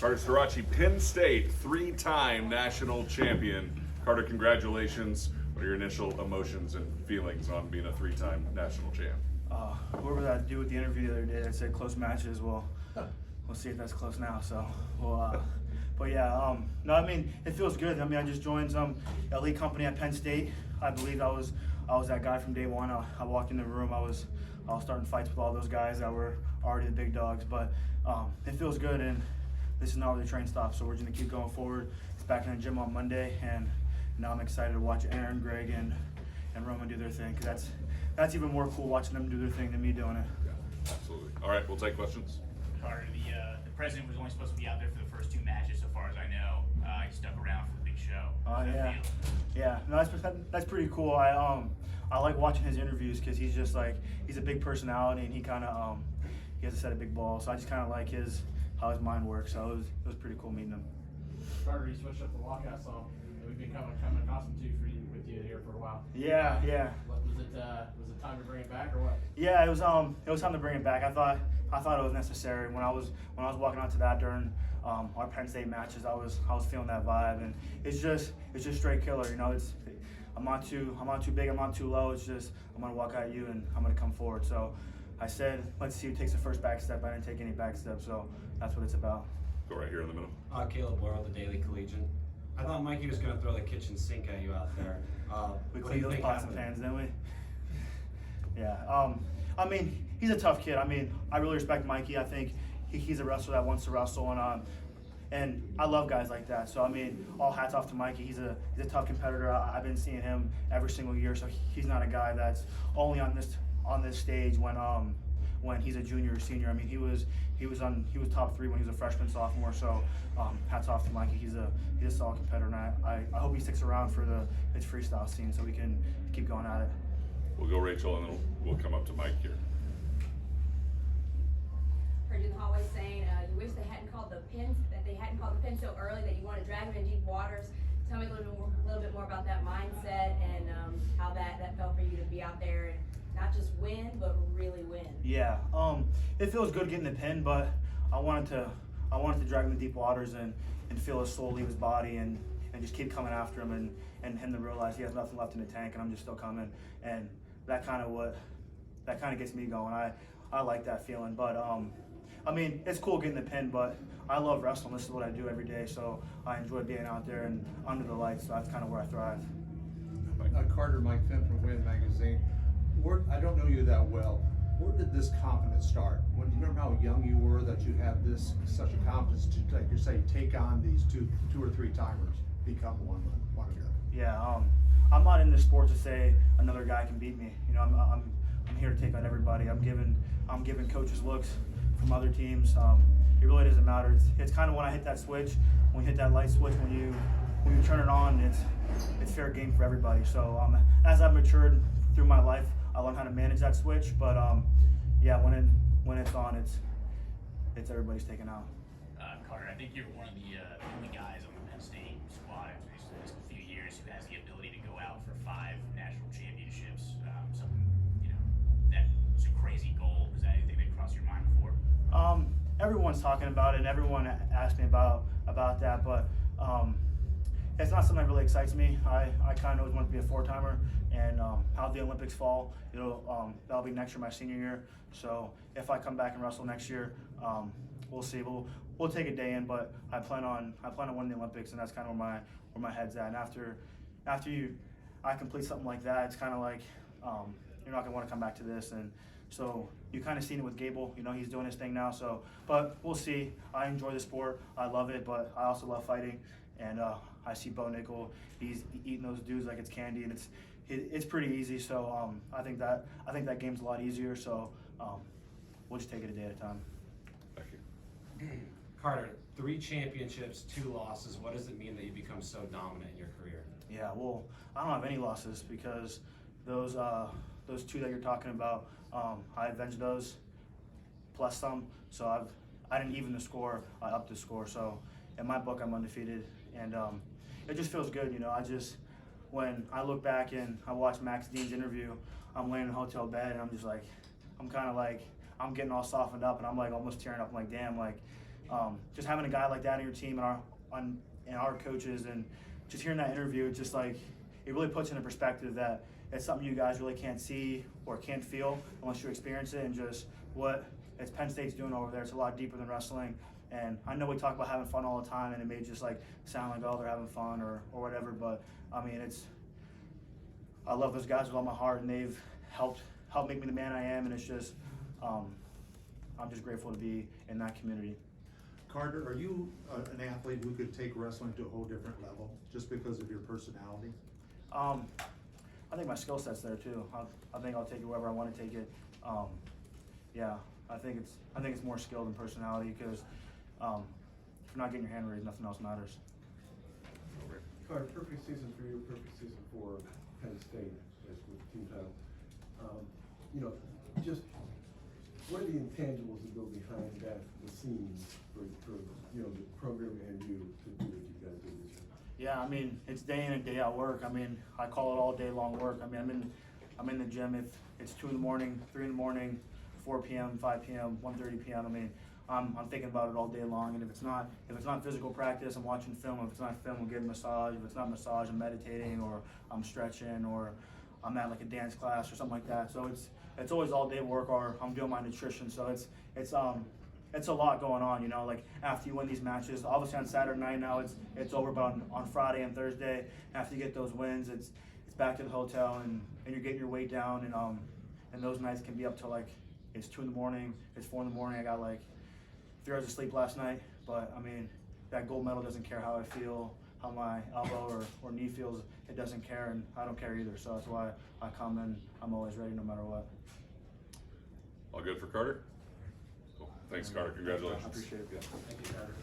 Carter Starocci, Penn State, three-time national champion. Carter, congratulations. What are your initial emotions and feelings on being a three-time national champ? Whoever that dude with the interview the other day that said close matches, we'll see if that's close now. So, but yeah, no, I mean, it feels good. I mean, I just joined some elite company at Penn State. I believe I was that guy from day one. I walked in the room, I was starting fights with all those guys that were already the big dogs. But it feels good, and this is not where the train stops. So we're going to keep going forward. It's back in the gym on Monday, and now I'm excited to watch Aaron, Greg, and Roman do their thing, because that's even more cool watching them do their thing than me doing it. Yeah, absolutely. All right, we'll take questions. Carter, the president was only supposed to be out there for the first two matches, so far as I know. He stuck around for the big show. Yeah. No, that's pretty cool. I like watching his interviews because he's just like, he's a big personality, and he kind of he has a set of big balls. So I just kind of like how his mind works. So it was pretty cool meeting him. Carter, you switched up the walkout song. We've been coming accustomed to with you here for a while. Yeah. What was it? Was it time to bring it back or what? Yeah, it was time to bring it back. I thought it was necessary when I was walking onto that during our Penn State matches. I was feeling that vibe, and it's just straight killer. You know, I'm not too big, I'm not too low. It's just I'm gonna walk at you and I'm gonna come forward. So I said, let's see who takes the first back step. I didn't take any back steps, so that's what it's about. Go right here in the middle. Caleb Laurel, the Daily Collegian. I thought Mikey was going to throw the kitchen sink at you out there. We cleaned those pots and pans, didn't we? Yeah. I mean, he's a tough kid. I mean, I really respect Mikey. I think he's a wrestler that wants to wrestle, and I love guys like that. So I mean, all hats off to Mikey. He's a tough competitor. I've been seeing him every single year. So he's not a guy that's only on this stage when he's a junior or senior. I mean, he was top 3 when he was a freshman, sophomore. So hats off to Mikey. He's a solid competitor, and I hope he sticks around for his freestyle scene so we can keep going at it. We'll go Rachel, and then we'll come up to Mike here. Heard you in the hallway saying you wish they hadn't called the pin so early, that you want to drag them in deep waters. Tell me a little bit more about that mindset and how that felt for you to be out there and not just win, but really win. Yeah, it feels good getting the pin, but I wanted to drag him in deep waters and feel his soul leave his body and just keep coming after him and him to realize he has nothing left in the tank and I'm just still coming, and that kind of gets me going. I like that feeling, but I mean, it's cool getting the pin, but I love wrestling. This is what I do every day, so I enjoy being out there and under the lights. So that's kind of where I thrive. Carter, Mike Finn from Win Magazine. I don't know you that well. Where did this confidence start? Do you remember how young you were that you had such a confidence to, like you say, take on these two or three timers, become one of them? Yeah, I'm not in this sport to say another guy can beat me. You know, I'm here to take on everybody. I'm giving coaches looks from other teams. It really doesn't matter. It's kind of when I hit that switch, when you hit that light switch, when you turn it on, it's fair game for everybody. So as I've matured through my life, I learned how to manage that switch. But yeah, when it's on, it's everybody's taken out. Carter, I think you're one of the only guys on the Penn State squad in these few years who has the ability to go out for 5 national championships. Something, you know, that's a crazy goal. Is that anything that crossed your mind before? Everyone's talking about it, and everyone asked me about that, but it's not something that really excites me. I kind of always want to be a 4-timer, and how the Olympics fall, that'll be next year, my senior year. So if I come back and wrestle next year, we'll see. We'll take a day in, but I plan on winning the Olympics, and that's kind of where my head's at. And after I complete something like that, it's kind of like you're not gonna want to come back to this. And so you kind of seen it with Gable. He's doing his thing now. So, but we'll see. I enjoy the sport. I love it, but I also love fighting. And I see Bo Nickel. He's eating those dudes like it's candy, and it's pretty easy. So I think that game's a lot easier. So we'll just take it a day at a time. Thank you. Carter, 3 championships, 2 losses. What does it mean that you become so dominant in your career? Yeah, well, I don't have any losses because those 2 that you're talking about, I avenged those plus some. So I didn't even the score, I upped the score. So in my book, I'm undefeated, and it just feels good. When I look back and I watch Max Dean's interview, I'm laying in a hotel bed and I'm just like, I'm kind of like, I'm getting all softened up and I'm like almost tearing up. I'm like, damn, like, just having a guy like that in your team and our coaches, and just hearing that interview, it's just like it really puts into perspective that it's something you guys really can't see or can't feel unless you experience it, and just what Penn State's doing over there. It's a lot deeper than wrestling. And I know we talk about having fun all the time, and it may just like sound like, oh, they're having fun or whatever, but I mean, I love those guys with all my heart, and they've helped make me the man I am, and it's just I'm just grateful to be in that community. Carter, are you an athlete who could take wrestling to a whole different level just because of your personality? I think my skill set's there too. I think I'll take it wherever I want to take it. Yeah, I think it's more skill than personality, because if you're not getting your hand raised, nothing else matters. Carter, perfect season for you, perfect season for Penn State as with team title. You know, just what are the intangibles that go behind the scenes for you know the program and you to do what you guys do this year? Yeah, I mean, it's day in and day out work. I mean, I call it all day long work. I mean, I'm in the gym if it's 2 in the morning, 3 in the morning, 4 p.m., 5 p.m., 1:30 p.m. I mean, I'm thinking about it all day long. And if it's not physical practice, I'm watching film. If it's not film, I'm getting a massage. If it's not massage, I'm meditating, or I'm stretching, or I'm at like a dance class or something like that. So it's always all day work, or I'm doing my nutrition. So it's a lot going on, you know. Like after you win these matches, obviously on Saturday night now it's over, but on Friday and Thursday, after you get those wins, it's back to the hotel, and you're getting your weight down, and those nights can be up to like it's 2 in the morning, it's 4 in the morning. I got like 3 hours of sleep last night, but I mean, that gold medal doesn't care how I feel, how my elbow or knee feels. It doesn't care, and I don't care either. So that's why I come and I'm always ready no matter what. All good for Carter? Cool. Thanks, Carter. Congratulations. I appreciate it. Yeah. Thank you, Carter.